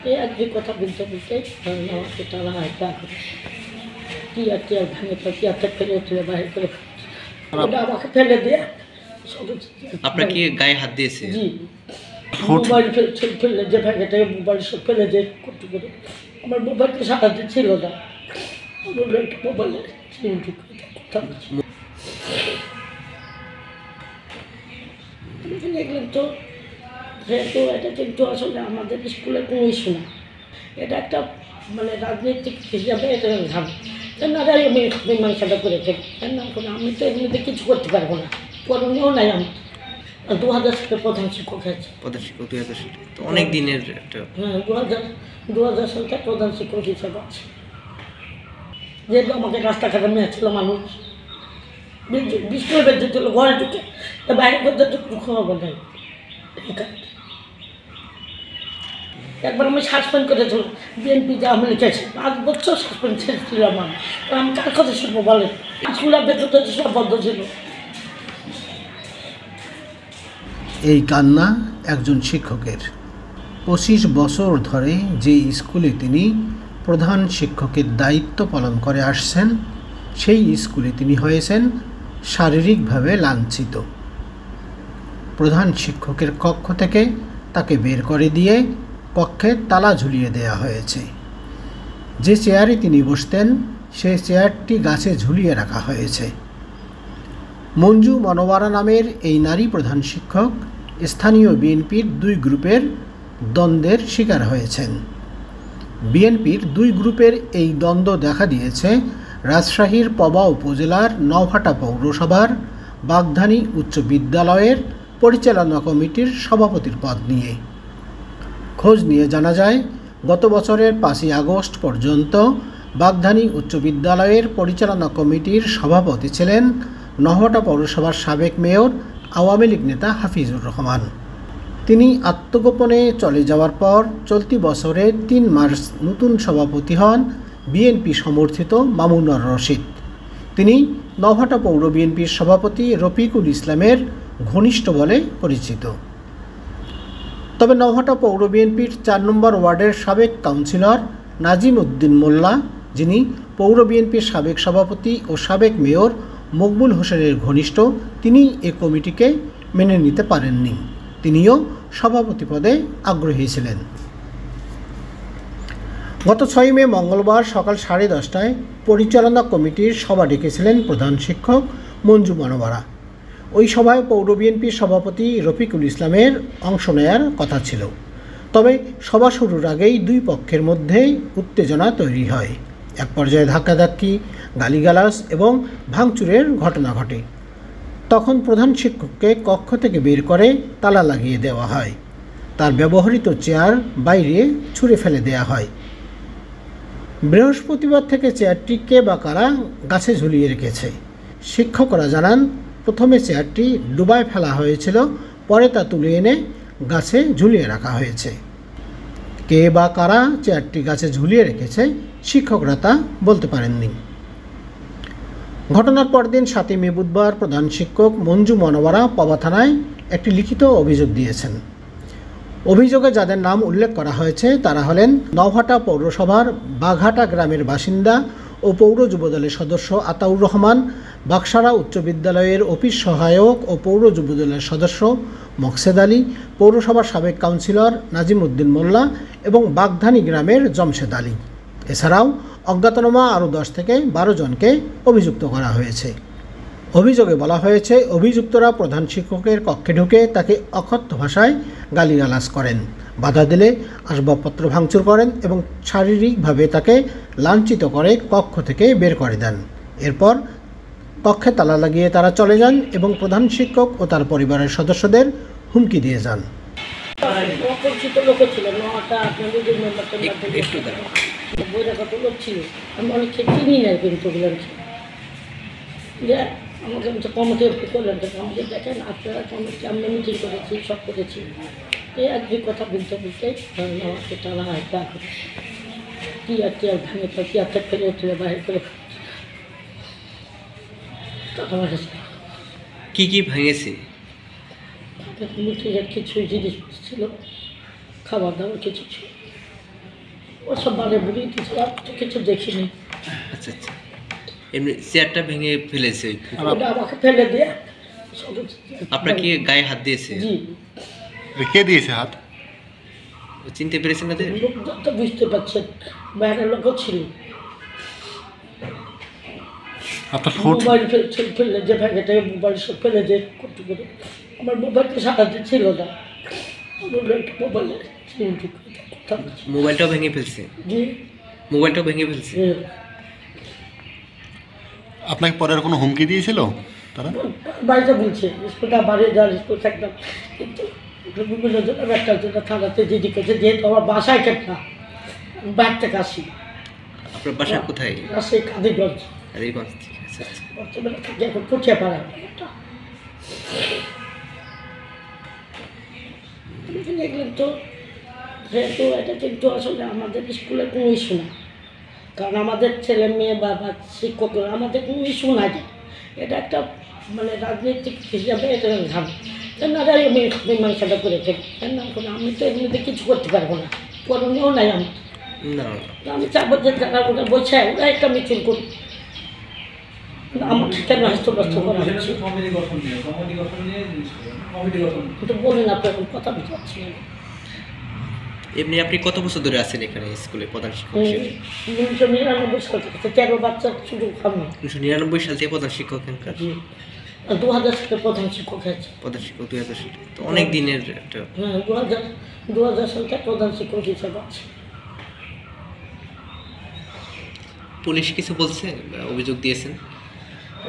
এই এক দুই কথা বলতে বলতে আমাকে তারা একটা টিয়ার ভেঙে টিয়ারটা ফেলে তুলে বাইরে করে ওটা আমাকে ফেলে দিয়ে আপনার কি গায়ে হাত দিয়েছে? জি, মোবাইল ফেলে যে ভেঙেটা মোবাইল সব ফেলে দিয়ে করতে করে আমার মোবাইলটা সারাতে ছিল না, মোবাইলে দেখলেন তো যেহেতু এটা কিন্তু আসলে আমাদের স্কুলের কোনো ইস্যু না, এটা একটা মানে রাজনৈতিক হিসাবে এটা ভাব না আমি মীমাংসাটা করে থাকি না করে আমি তো এমনিতে কিছু করতে পারবো না, করণীয় নাই আমার। 2000 সালে প্রধান শিক্ষক হয়েছে, প্রধান শিক্ষক 2000 সালে, তো অনেক দিনের একটা। হ্যাঁ 2000 সালটা প্রধান শিক্ষক হিসাবে আছে। যেহেতু আমাকে রাস্তাঘাটে মেয়ে ছিল মানুষ বিস্কুল বেঁচে ছিল ঘরে ঢুকে বাইরে করতে খবর নেই। একবার আমি সাসপেন্ড করেছিলাম বিএনপি যে আমি লিখেছি 5 বছর সাসপেন্ড ছিলাম আমি কার কথা শুনবো বলেন, স্কুলের ভেতর সব বন্ধ ছিল। এই কান্না একজন শিক্ষকের। 25 বছর ধরে যে স্কুলে তিনি প্রধান শিক্ষকের দায়িত্ব পালন করে আসছেন, সেই স্কুলে তিনি হয়েছেন শারীরিকভাবে লাঞ্ছিত। প্রধান শিক্ষকের কক্ষ থেকে তাকে বের করে দিয়ে কক্ষে তালা ঝুলিয়ে দেওয়া হয়েছে। যে চেয়ারে তিনি বসতেন সেই চেয়ারটি গাছে ঝুলিয়ে রাখা হয়েছে। মঞ্জু মনোয়ারা নামের এই নারী প্রধান শিক্ষক স্থানীয় বিএনপির 2 গ্রুপের দ্বন্দ্বের শিকার হয়েছেন। বিএনপির 2 গ্রুপের এই দ্বন্দ্ব দেখা দিয়েছে রাজশাহীর পবা উপজেলার নওহাটা পৌরসভার বাগধানী উচ্চ বিদ্যালয়ের পরিচালনা কমিটির সভাপতির পদ নিয়ে। খোঁজ নিয়ে জানা যায়, গত বছরের 5ই আগস্ট পর্যন্ত বাগধানী উচ্চ বিদ্যালয়ের পরিচালনা কমিটির সভাপতি ছিলেন নওহাটা পৌরসভার সাবেক মেয়র আওয়ামী লীগ নেতা হাফিজুর রহমান। তিনি আত্মগোপনে চলে যাওয়ার পর চলতি বছরের 3 মার্চ নতুন সভাপতি হন বিএনপি সমর্থিত মামুনুর রশিদ। তিনি নওহাটা পৌর বিএনপির সভাপতি রফিকুল ইসলামের ঘনিষ্ঠ বলে পরিচিত। তবে নওহাটা পৌর বিএনপির 4 নম্বর ওয়ার্ডের সাবেক কাউন্সিলর নাজিম উদ্দিন মোল্লা, যিনি পৌর বিএনপির সাবেক সভাপতি ও সাবেক মেয়র মকবুল হোসেনের ঘনিষ্ঠ, তিনি এ কমিটিকে মেনে নিতে পারেননি। তিনিও সভাপতি পদে আগ্রহী ছিলেন। গত 6 মে মঙ্গলবার সকাল 10:30টায় পরিচালনা কমিটির সভা ডেকেছিলেন প্রধান শিক্ষক মঞ্জু মনোয়ারা। ওই সভায় পৌর বিএনপির সভাপতি রফিকুল ইসলামের অংশ নেয়ার কথা ছিল। তবে সভা শুরুর আগেই 2 পক্ষের মধ্যে উত্তেজনা তৈরি হয়। এক পর্যায়ে ধাক্কাধাক্কি, গালিগালাজ এবং ভাঙচুরের ঘটনা ঘটে। তখন প্রধান শিক্ষককে কক্ষ থেকে বের করে তালা লাগিয়ে দেওয়া হয়। তার ব্যবহৃত চেয়ার বাইরে ছুঁড়ে ফেলে দেওয়া হয়। বৃহস্পতিবার থেকে চেয়ারটি কে বা কারা গাছে ঝুলিয়ে রেখেছে। শিক্ষকরা জানান, প্রথমে চেয়ারটি ডুবায় ফেলা হয়েছিল, পরে তা তুলে এনে গাছে ঝুলিয়ে রাখা হয়েছে। কে বা কারা চেয়ারটি গাছে ঝুলিয়ে রেখেছে শিক্ষকরা তা বলতে পারেননি। ঘটনার পরদিন 7 মে বুধবার প্রধান শিক্ষক মঞ্জু মনোয়ারা পবা থানায় একটি লিখিত অভিযোগ দিয়েছেন। অভিযোগে যাদের নাম উল্লেখ করা হয়েছে তারা হলেন নওহাটা পৌরসভার বাঘাটা গ্রামের বাসিন্দা ও পৌর যুবদলের সদস্য আতাউর রহমান, বাকসারা উচ্চ বিদ্যালয়ের অফিস সহায়ক ও পৌর যুবদলের সদস্য মকসেদ আলী, পৌরসভার সাবেক কাউন্সিলর নাজিম উদ্দিন মোল্লা এবং বাগধানী গ্রামের জমশেদ আলী। এছাড়াও অজ্ঞাতনামা আরও 10 থেকে 12 জনকে অভিযুক্ত করা হয়েছে। অভিযোগে বলা হয়েছে, অভিযুক্তরা প্রধান শিক্ষকের কক্ষে ঢুকে তাকে অকথ্য ভাষায় গালিগালাজ করেন, বাধা দিলে আসবাবপত্র ভাঙচুর করেন এবং শারীরিকভাবে তাকে লাঞ্ছিত করে কক্ষ থেকে বের করে দেন। এরপর কক্ষে তালা লাগিয়ে তারা চলে যান এবং প্রধান শিক্ষক ও তার পরিবারের সদস্যদের হুমকি দিয়ে যান। অপরিচিত লোক ছিল, বৈরাগত লোক ছিল, আমি অনেককে চিনি না, কিন্তু যে আমাকে কমিটি করলেন, আমাকে দেখেন আপনারা কমিটি আমরা মিটিং করেছি, সব করেছি। এই এক দুই কথা বলতে বলতে আমাকে তারা একটা টিয়ার ভেঙে টিয়ারটা ফেলে তুলে বাইরে করে কি কি ভেঙেছে? মিটিংয়ের কিছু জিনিস ছিল, খাবার দাবার কিছু ছিল। ওসব মানে বুড়ি কিছু আর তো কিছু দেখিনি। আচ্ছা আচ্ছা, এমনি চেয়ারটা ভেঙে ফেলেছে ওই ওটা আমাকে ফেলে দিয়ে আপনার কি গায়ে হাত দিয়েছে? জি, কে দিয়েছে হাত? চিনতে পেরেছেন না যে? লোকজন তো বুঝতে পারছেন, বাইরের লোকও ছিল। আপনার ফোর্ট মোবাইল ফেলে যে ভেঙেটা মোবাইল সব ফেলে যে করতে করে আমার মোবাইলটা সারাতে ছিল না, মোবাইলে মোবাইলটাও ভেঙে ফেলছে? জি, মোবাইলটাও ভেঙে ফেলছে। আপনাকে পরের কোনো হুমকি দিয়েছিল তারা? বাড়িতে বলছে স্কুলটা বাড়ি যাওয়ার স্কুল থাকতাম, কিন্তু বিভিন্ন জনের একটা জন্য থানাতে জিডি করছে, যেহেতু আমার বাসায় কেটনা বাইরে থেকে আসি। আপনার বাসা কোথায়? রাজশাহী কাদিগঞ্জ, কাদিরগঞ্জ থেকে। আচ্ছা আচ্ছা। বর্তমানে থাকি এখন পুঠিয়া পাড়া। দেখলেন তো, যেহেতু এটা কিন্তু আসলে আমাদের স্কুলে কোনো ইস্যু না, কারণ আমাদের ছেলে মেয়ে বা শিক্ষকরা আমাদের কোনো ইস্যু নাই। এটা একটা মানে রাজনৈতিক হিসাবে এটা ভাব তেনারা মীমাংসাটা করে ফেলি, না করে আমি তো এমনিতে কিছু করতে পারবো না, করণীয় নাই আমার। না আমি চাবো যে যারা ওরা বসে ওরা একটা মিছিল করি, আমাকে কেন হস্তব্যস্ত করা হচ্ছে? কিন্তু বলুন আপনার কথা বুঝতে পারছি না। এমনি আপনি কত বছর ধরে আছেন এখানে স্কুলে প্রধান শিক্ষক হিসেবে? 1999 সাল থেকে 13 বাচ্চা শুরু আমি 1999 সাল থেকে প্রধান শিক্ষক এখানকার। 2000 সালে প্রধান শিক্ষক হয়েছে। প্রধান শিক্ষক 2000 সালে, তো অনেক দিনের একটা। হ্যাঁ, 2000 সাল থেকে প্রধান শিক্ষক হিসেবে আছে। পুলিশ কিছু বলছে বা অভিযোগ দিয়েছেন?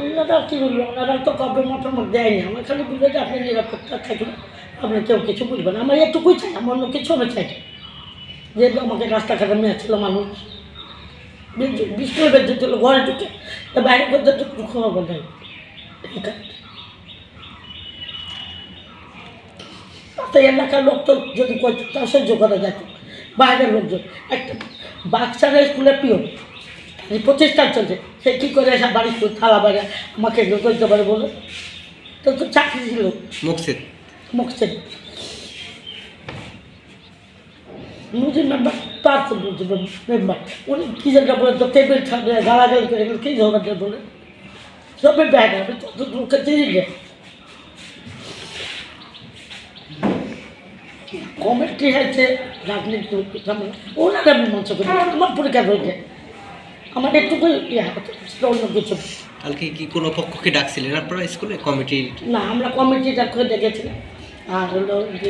ওনারা কী বলবো, ওনারা তো কবে মতামত দেয়নি, আমার খালি বলবে যে আপনি নিরাপত্তা থাকলে আপনি কেউ কিছু বুঝবেন। আমার এটুকুই চাই, আমার অন্য কিছু আমি চাই না। যেহেতু আমাকে রাস্তাঘাটে মেয়ে ছিল মানুষ, বিস্কুল বেঁধে ছিল ঘরে ঢুকে, তা বাইরে করতে তো খবর নেই। তো এলাকার লোক তো যদি করতো তা সহ্য করা যেত, বাইরের লোকজন একটা বাচ্চারা স্কুলে পিও প্রতিষ্ঠান চলছে, সে কী করে এসে বাড়ি থালা বাইরে আমাকে এগুলো করতে পারে বলে? তো তো চাকরি ছিল মুকসেদ মুখছেন মুজিব মেম্বার, তার তো মুজিব মেম্বার উনি কী যেটা বলে তো টেবিল থাকলে গালাগালি করে এগুলো কী ঝগড়া বলে সবে ব্যাগ আমি তত লোককে চিনি যে কমিটি হয়েছে রাজনীতি ওনারা মীমাংসা করে আমার পরীক্ষা হয়েছে, আমার একটুকু অন্য কিছু। কালকে কি কোনো পক্ষকে ডাকছিলেন আপনারা স্কুলে কমিটি? না, আমরা কমিটিটা করে দেখেছিলাম, আর হলো যে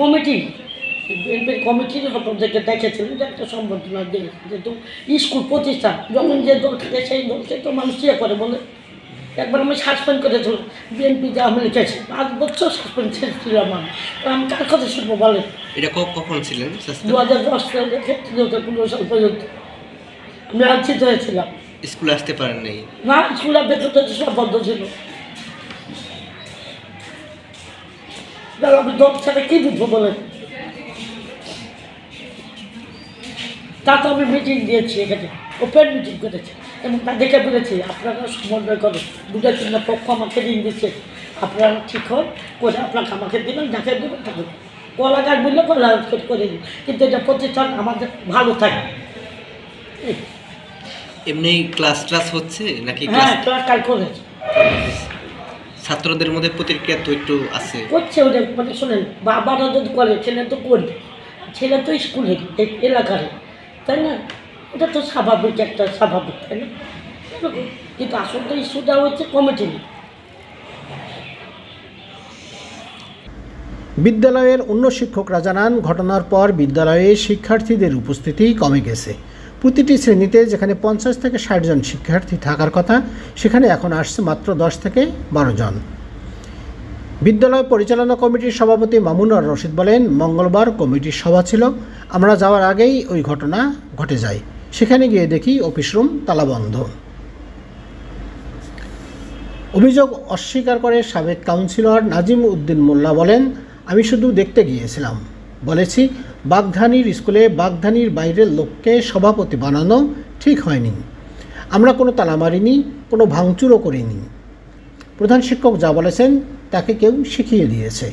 কমিটি বিএনপির কমিটির থেকে দেখেছিলেন যে একটা সম্বর্ধনা দিয়ে, যেহেতু স্কুল প্রতিষ্ঠান যখন যে দল থাকে সেই দলকে তো মানুষ ইয়ে করে বলে। একবার আমি সাসপেন্ড করেছিলাম বিএনপি যে আমি লিখেছি 5 বছর সাসপেন্ড ছিলাম আমি, আমি কার কথা শুনবো বলেন? এটা কখন ছিলেন? 2010 সাল থেকে 2015 সাল পর্যন্ত আমি লাঞ্ছিত হয়েছিলাম। স্কুলে আসতে পারেন নাই? না, স্কুলের ভেতরটা সব বন্ধ ছিল। আমি দল ছাড়া কী বুঝবো বলেন? তা তো আমি মিটিং দিয়েছি, এখানে ওপেন মিটিং করেছি এবং তাদেরকে বলেছি আপনারা সমন্বয় করেন, 2-3টা পক্ষ আমাকে ঋণ দিচ্ছে, আপনারা ঠিক হন করে আপনাকে আমাকে দিলেন, যাকে দেবেন তাকে কলা গাছ বললে কলা করে দিন, কিন্তু এটা প্রতিষ্ঠান আমাদের ভালো থাকে। এমনি ক্লাস হচ্ছে নাকি? হ্যাঁ, ক্লাস কাল করেছে। ছাত্রদের মধ্যে প্রতিক্রিয়া তো একটু আছে করছে ওদের, মানে শোনেন বাবারা যদি করে ছেলে তো করবে, ছেলে তো স্কুলে এলাকার, তাই না? এটা তো স্বাভাবিক, একটা স্বাভাবিক, তাই না? কিন্তু আসল তো ইস্যুটা হচ্ছে কমিটি। বিদ্যালয়ের অন্য শিক্ষকরা জানান, ঘটনার পর বিদ্যালয়ে শিক্ষার্থীদের উপস্থিতি কমে গেছে। প্রতিটি শ্রেণীতে যেখানে 50 থেকে 60 জন শিক্ষার্থী থাকার কথা, সেখানে এখন আসছে মাত্র 10 থেকে 12 জন। বিদ্যালয় পরিচালনা কমিটির সভাপতি মামুনুর রশিদ বলেন, মঙ্গলবার কমিটির সভা ছিল, আমরা যাওয়ার আগেই ওই ঘটনা ঘটে যায়। সেখানে গিয়ে দেখি অফিস রুম তালাবন্ধ। অভিযোগ অস্বীকার করে সাবেক কাউন্সিলর নাজিম উদ্দিন মোল্লা বলেন, আমি শুধু দেখতে গিয়েছিলাম, বলেছি বাগধানীর স্কুলে বাগধানীর বাইরের লোককে সভাপতি বানানো ঠিক হয়নি, আমরা কোনো তালা মারিনি, কোনো ভাঙচুরও করিনি। প্রধান শিক্ষক যা বলেছেন তাকে কেউ শিখিয়ে দিয়েছে।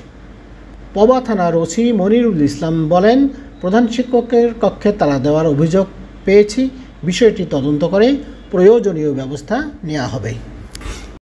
পবা থানার ওসি মনিরুল ইসলাম বলেন, প্রধান শিক্ষকের কক্ষে তালা দেওয়ার অভিযোগ পেয়েছি। বিষয়টি তদন্ত করে প্রয়োজনীয় ব্যবস্থা নেওয়া হবে।